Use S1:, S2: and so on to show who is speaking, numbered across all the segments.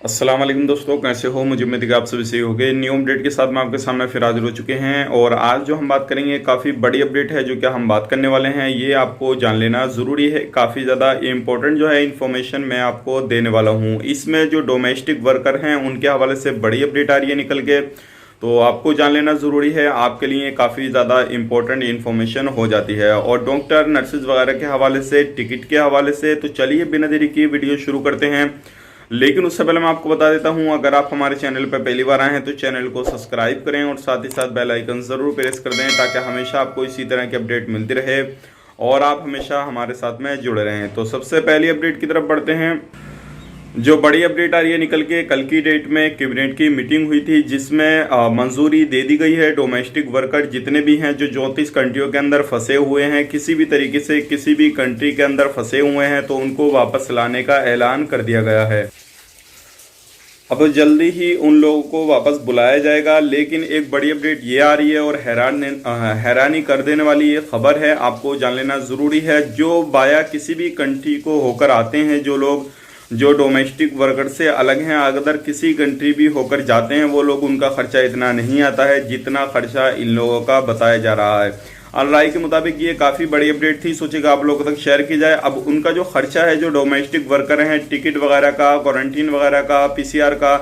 S1: अस्सलाम वालेकुम दोस्तों, कैसे हो? मुझे उम्मीद है कि आप सभी सही हो गए। न्यू अपडेट के साथ मैं आपके सामने फिर हाजिर हो चुके हैं और आज जो हम बात करेंगे काफ़ी बड़ी अपडेट है। जो क्या हम बात करने वाले हैं ये आपको जान लेना ज़रूरी है। काफ़ी ज़्यादा इम्पोर्टेंट जो है इन्फॉर्मेशन मैं आपको देने वाला हूँ। इसमें जो डोमेस्टिक वर्कर हैं उनके हवाले से बड़ी अपडेट आ रही है निकल के, तो आपको जान लेना ज़रूरी है। आपके लिए काफ़ी ज़्यादा इम्पोर्टेंट इन्फॉर्मेशन हो जाती है। और डॉक्टर नर्सेज वगैरह के हवाले से, टिकट के हवाले से, तो चलिए बिना देरी किए वीडियो शुरू करते हैं। लेकिन उससे पहले मैं आपको बता देता हूं, अगर आप हमारे चैनल पर पहली बार आए हैं तो चैनल को सब्सक्राइब करें और साथ ही साथ बेल आइकन ज़रूर प्रेस कर दें ताकि हमेशा आपको इसी तरह की अपडेट मिलती रहे और आप हमेशा हमारे साथ में जुड़े रहें। तो सबसे पहली अपडेट की तरफ बढ़ते हैं। जो बड़ी अपडेट आ रही है निकल के, कल की डेट में कैबिनेट की मीटिंग हुई थी जिसमें मंजूरी दे दी गई है। डोमेस्टिक वर्कर जितने भी हैं जो 34 कंट्रियों के अंदर फंसे हुए हैं, किसी भी तरीके से किसी भी कंट्री के अंदर फंसे हुए हैं, तो उनको वापस लाने का ऐलान कर दिया गया है। अब जल्दी ही उन लोगों को वापस बुलाया जाएगा। लेकिन एक बड़ी अपडेट ये आ रही है और हैरानी कर देने वाली ये खबर है, आपको जान लेना ज़रूरी है। जो बाया किसी भी कंट्री को होकर आते हैं, जो लोग जो डोमेस्टिक वर्कर से अलग हैं, अगर किसी कंट्री भी होकर जाते हैं वो लोग, उनका खर्चा इतना नहीं आता है जितना खर्चा इन लोगों का बताया जा रहा है। राय के मुताबिक ये काफ़ी बड़ी अपडेट थी, सोचेगा आप लोगों तक शेयर की जाए। अब उनका जो खर्चा है, जो डोमेस्टिक वर्कर हैं, टिकट वगैरह का, क्वारंटीन वगैरह का, पीसीआर का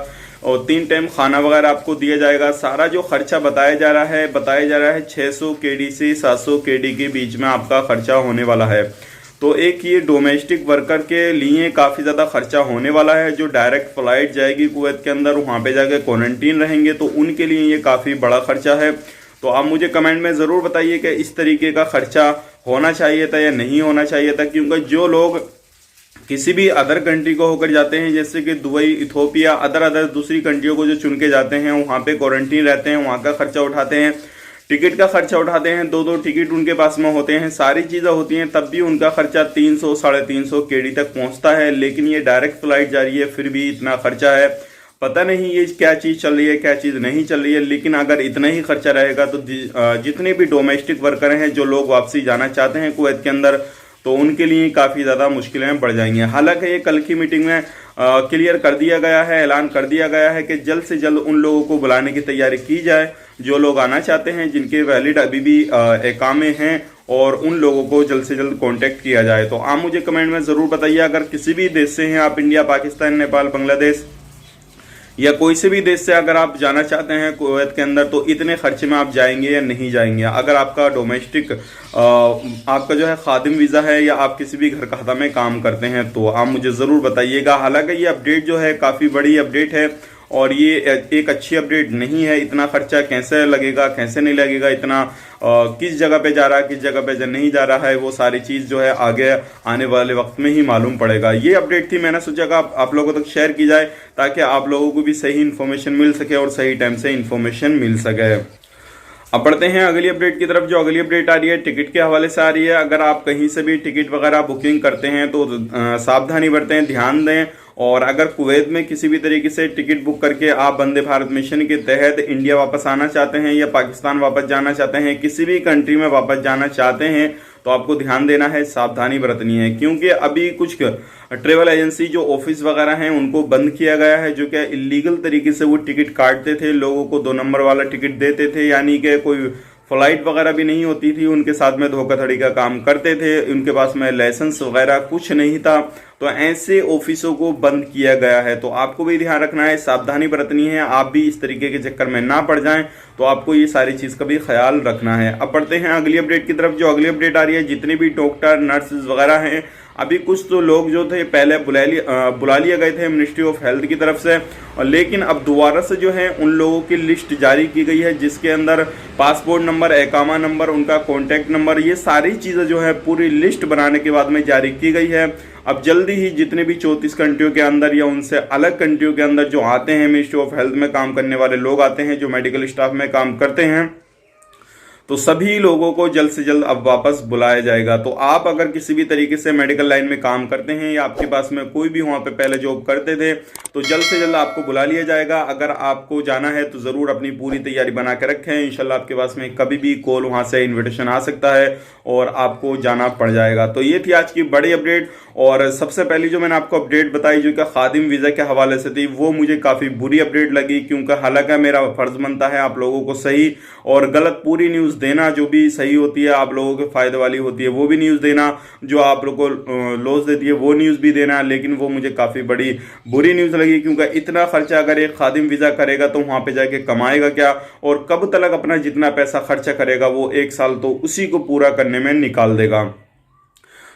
S1: और 3 टाइम खाना वगैरह आपको दिया जाएगा। सारा जो खर्चा बताया जा रहा है 600 केडी से 700 केडी के बीच में आपका खर्चा होने वाला है। तो एक ये डोमेस्टिक वर्कर के लिए काफ़ी ज़्यादा खर्चा होने वाला है। जो डायरेक्ट फ्लाइट जाएगी कुवैत के अंदर, वहाँ पे जाके क्वारंटीन रहेंगे, तो उनके लिए ये काफ़ी बड़ा खर्चा है। तो आप मुझे कमेंट में ज़रूर बताइए कि इस तरीके का खर्चा होना चाहिए था या नहीं होना चाहिए था। क्योंकि जो लोग किसी भी अदर कंट्री को होकर जाते हैं, जैसे कि दुबई, इथोपिया, अदर दूसरी कंट्रियों को जो चुन के जाते हैं, वहाँ पे क्वारंटीन रहते हैं, वहाँ का खर्चा उठाते हैं, टिकट का खर्चा उठाते हैं, 2-2 टिकट उनके पास में होते हैं, सारी चीज़ें होती हैं, तब भी उनका खर्चा 300 350 केडी तक पहुँचता है। लेकिन ये डायरेक्ट फ्लाइट जा रही है, फिर भी इतना खर्चा है। पता नहीं ये क्या चीज़ चल रही है, क्या चीज़ नहीं चल रही है। लेकिन अगर इतना ही खर्चा रहेगा तो जितने भी डोमेस्टिक वर्कर हैं, जो लोग वापसी जाना चाहते हैं कुवैत के अंदर, तो उनके लिए काफ़ी ज़्यादा मुश्किलें बढ़ जाएंगी। हालांकि ये कल की मीटिंग में क्लियर कर दिया गया है, ऐलान कर दिया गया है कि जल्द से जल्द उन लोगों को बुलाने की तैयारी की जाए जो लोग आना चाहते हैं, जिनके वैलिड अभी भी इकामे हैं, और उन लोगों को जल्द से जल्द कांटेक्ट किया जाए। तो आप मुझे कमेंट में ज़रूर बताइए, अगर किसी भी देश से हैं आप, इंडिया, पाकिस्तान, नेपाल, बांग्लादेश या कोई से भी देश से अगर आप जाना चाहते हैं कुवैत के अंदर, तो इतने खर्चे में आप जाएंगे या नहीं जाएंगे। अगर आपका डोमेस्टिक आपका जो है खादिम वीज़ा है या आप किसी भी घर खाता में काम करते हैं, तो आप मुझे ज़रूर बताइएगा। हालांकि ये अपडेट जो है काफ़ी बड़ी अपडेट है और ये एक अच्छी अपडेट नहीं है। इतना खर्चा कैसे लगेगा, कैसे नहीं लगेगा, इतना किस जगह पे जा रहा है, किस जगह पे नहीं जा रहा है, वो सारी चीज़ जो है आगे आने वाले वक्त में ही मालूम पड़ेगा। ये अपडेट थी, मैंने सोचा कि आप लोगों तक शेयर की जाए ताकि आप लोगों को भी सही इन्फॉर्मेशन मिल सके और सही टाइम से इन्फॉर्मेशन मिल सके। अब बढ़ते हैं अगली अपडेट की तरफ। जो अगली अपडेट आ रही है टिकट के हवाले से आ रही है। अगर आप कहीं से भी टिकट वगैरह बुकिंग करते हैं तो सावधानी बरतें, ध्यान दें। और अगर कुवैत में किसी भी तरीके से टिकट बुक करके आप वंदे भारत मिशन के तहत इंडिया वापस आना चाहते हैं या पाकिस्तान वापस जाना चाहते हैं, किसी भी कंट्री में वापस जाना चाहते हैं, तो आपको ध्यान देना है, सावधानी बरतनी है। क्योंकि अभी कुछ ट्रेवल एजेंसी जो ऑफिस वगैरह हैं उनको बंद किया गया है, जो कि इलीगल तरीके से वो टिकट काटते थे, लोगों को 2 नंबर वाला टिकट देते थे, यानी कि कोई फ्लाइट वगैरह भी नहीं होती थी, उनके साथ में धोखाधड़ी का काम करते थे, उनके पास में लाइसेंस वगैरह कुछ नहीं था। तो ऐसे ऑफिसों को बंद किया गया है। तो आपको भी ध्यान रखना है, सावधानी बरतनी है, आप भी इस तरीके के चक्कर में ना पड़ जाएं। तो आपको ये सारी चीज़ का भी ख्याल रखना है। अब बढ़ते हैं अगली अपडेट की तरफ। जो अगली अपडेट आ रही है, जितने भी डॉक्टर, नर्सेज वगैरह हैं, अभी कुछ तो लोग जो थे पहले बुला लिए गए थे मिनिस्ट्री ऑफ हेल्थ की तरफ से, और लेकिन अब दोबारा से जो है उन लोगों की लिस्ट जारी की गई है, जिसके अंदर पासपोर्ट नंबर, इकामा नंबर, उनका कॉन्टैक्ट नंबर, ये सारी चीज़ें जो है पूरी लिस्ट बनाने के बाद में जारी की गई है। अब जल्दी ही जितने भी 34 कंट्रियों के अंदर या उनसे अलग कंट्रियों के अंदर जो आते हैं, मिनिस्ट्री ऑफ हेल्थ में काम करने वाले लोग आते हैं, जो मेडिकल स्टाफ में काम करते हैं, तो सभी लोगों को जल्द से जल्द अब वापस बुलाया जाएगा। तो आप अगर किसी भी तरीके से मेडिकल लाइन में काम करते हैं या आपके पास में कोई भी वहाँ पे पहले जॉब करते थे, तो जल्द से जल्द आपको बुला लिया जाएगा। अगर आपको जाना है तो ज़रूर अपनी पूरी तैयारी बना के रखें। इंशाल्लाह आपके पास में कभी भी कॉल वहाँ से इन्विटेशन आ सकता है और आपको जाना पड़ जाएगा। तो ये थी आज की बड़ी अपडेट। और सबसे पहली जो मैंने आपको अपडेट बताई जो कि खादिम वीज़ा के हवाले से थी, वो मुझे काफ़ी बुरी अपडेट लगी, क्योंकि हालांकि मेरा फ़र्ज़ बनता है आप लोगों को सही और गलत पूरी न्यूज़ देना। जो भी सही होती है आप लोगों के फ़ायदे वाली होती है वो भी न्यूज़ देना, जो आप लोगों को लॉस देती है वो न्यूज़ भी देना। लेकिन वो मुझे काफ़ी बड़ी बुरी न्यूज़ लगी, क्योंकि इतना खर्चा अगर एक खादिम वीज़ा करेगा तो वहाँ पे जाके कमाएगा क्या, और कब तक अपना जितना पैसा खर्चा करेगा वो 1 साल तो उसी को पूरा करने में निकाल देगा।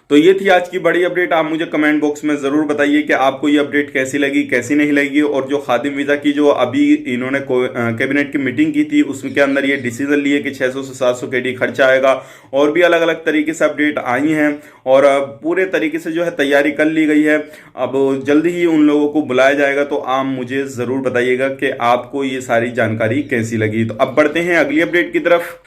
S1: तो ये थी आज की बड़ी अपडेट। आप मुझे कमेंट बॉक्स में ज़रूर बताइए कि आपको ये अपडेट कैसी लगी, कैसी नहीं लगी। और जो खादिम वीज़ा की जो अभी इन्होंने कैबिनेट की मीटिंग की थी उसके अंदर ये डिसीजन लिए कि 600 से 700 KD खर्चा आएगा, और भी अलग अलग तरीके से अपडेट आई हैं और पूरे तरीके से जो है तैयारी कर ली गई है। अब जल्दी ही उन लोगों को बुलाया जाएगा। तो आप मुझे ज़रूर बताइएगा कि आपको ये सारी जानकारी कैसी लगी। तो अब बढ़ते हैं अगली अपडेट की तरफ।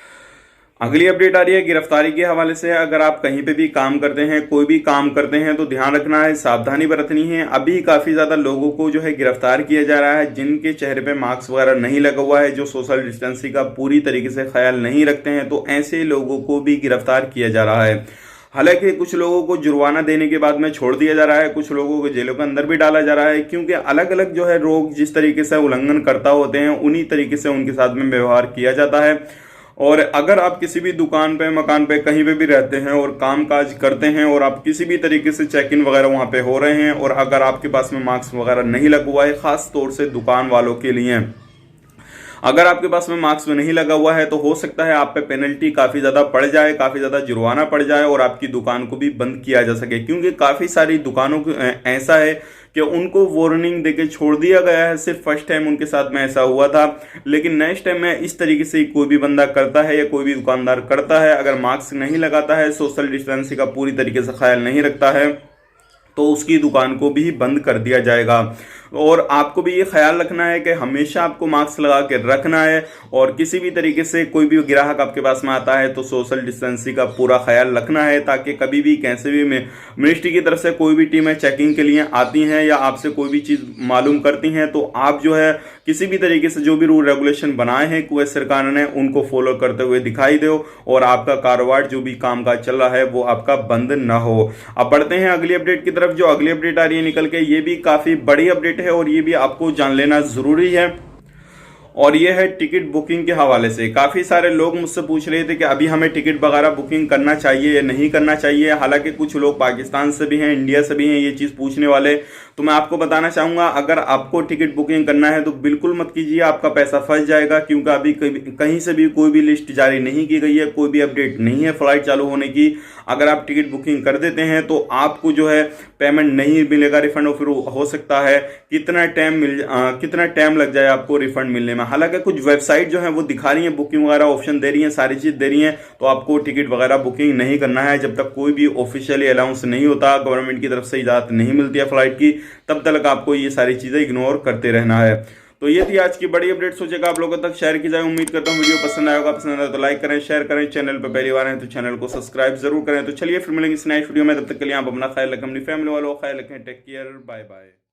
S1: अगली अपडेट आ रही है गिरफ्तारी के हवाले से। अगर आप कहीं पे भी काम करते हैं, कोई भी काम करते हैं, तो ध्यान रखना है, सावधानी बरतनी है। अभी काफ़ी ज़्यादा लोगों को जो है गिरफ्तार किया जा रहा है जिनके चेहरे पे मास्क वगैरह नहीं लगा हुआ है, जो सोशल डिस्टेंसिंग का पूरी तरीके से ख्याल नहीं रखते हैं, तो ऐसे लोगों को भी गिरफ्तार किया जा रहा है। हालांकि कुछ लोगों को जुर्माना देने के बाद में छोड़ दिया जा रहा है, कुछ लोगों को जेलों के अंदर भी डाला जा रहा है, क्योंकि अलग अलग जो है लोग जिस तरीके से उल्लंघन करता होते हैं उन्हीं तरीके से उनके साथ में व्यवहार किया जाता है। और अगर आप किसी भी दुकान पे, मकान पे, कहीं पे भी रहते हैं और काम काज करते हैं और आप किसी भी तरीके से चेक इन वगैरह वहाँ पे हो रहे हैं और अगर आपके पास में मास्क वगैरह नहीं लगा हुआ है, खास तौर से दुकान वालों के लिए, अगर आपके पास में मास्क नहीं लगा हुआ है तो हो सकता है आप पे पेनल्टी काफ़ी ज़्यादा पड़ जाए, काफ़ी ज़्यादा जुर्माना पड़ जाए और आपकी दुकान को भी बंद किया जा सके। क्योंकि काफ़ी सारी दुकानों को ऐसा है कि उनको वार्निंग देके छोड़ दिया गया है। सिर्फ फर्स्ट टाइम उनके साथ में ऐसा हुआ था, लेकिन नेक्स्ट टाइम में इस तरीके से कोई भी बंदा करता है या कोई भी दुकानदार करता है, अगर मास्क नहीं लगाता है, सोशल डिस्टेंसिंग का पूरी तरीके से ख्याल नहीं रखता है, तो उसकी दुकान को भी बंद कर दिया जाएगा। और आपको भी ये ख्याल रखना है कि हमेशा आपको मास्क लगा के रखना है और किसी भी तरीके से कोई भी ग्राहक आपके पास में आता है तो सोशल डिस्टेंसिंग का पूरा ख्याल रखना है, ताकि कभी भी कैसे भी मिनिस्ट्री की तरफ से कोई भी टीमें चेकिंग के लिए आती हैं या आपसे कोई भी चीज़ मालूम करती हैं तो आप जो है किसी भी तरीके से जो भी रूल रेगुलेशन बनाए हैं कुवैत सरकार ने उनको फॉलो करते हुए दिखाई दो और आपका कारोबार जो भी कामकाज चल रहा है वो आपका बंद ना हो। अब बढ़ते हैं अगली अपडेट की तरफ। जो अगली अपडेट आ रही है निकल के, ये भी काफ़ी बड़ी अपडेट है और ये भी आपको जान लेना ज़रूरी है, और ये है टिकट बुकिंग के हवाले से। काफ़ी सारे लोग मुझसे पूछ रहे थे कि अभी हमें टिकट वगैरह बुकिंग करना चाहिए या नहीं करना चाहिए। हालांकि कुछ लोग पाकिस्तान से भी हैं, इंडिया से भी हैं ये चीज़ पूछने वाले। तो मैं आपको बताना चाहूँगा, अगर आपको टिकट बुकिंग करना है तो बिल्कुल मत कीजिए, आपका पैसा फंस जाएगा। क्योंकि अभी कहीं से भी कोई भी लिस्ट जारी नहीं की गई है, कोई भी अपडेट नहीं है फ्लाइट चालू होने की। अगर आप टिकट बुकिंग कर देते हैं तो आपको जो है पेमेंट नहीं मिलेगा रिफंड, और फिर हो सकता है कितना टाइम लग जाए आपको रिफंड मिलने में। हालांकि कुछ वेबसाइट जो है वो दिखा रही है, बुकिंग वगैरह ऑप्शन दे रही है, सारी चीज़ दे रही है, तो आपको टिकट वगैरह बुकिंग नहीं करना है जब तक कोई भी ऑफिशियली अनाउंस नहीं होता, गवर्नमेंट की तरफ से इजाज़त नहीं मिलती है फ्लाइट की, तब तक आपको ये सारी चीज़ें इग्नोर करते रहना है। तो ये थी आज की बड़ी अपडेट। सोचेगा आप लोगों तक शेयर की जाए। उम्मीद करता हूँ वीडियो पसंद आएगा। पसंद आए तो लाइक करें, शेयर करें। चैनल पर पहली बार हैं तो चैनल को सब्सक्राइब जरूर करें। तो चलिए फिर मिलेंगे इस नेक्स्ट वीडियो में, तब तक के लिए आप अपना ख्याल रखें, अपनी फैमिली वालों का ख्याल रखें। Take care, bye bye.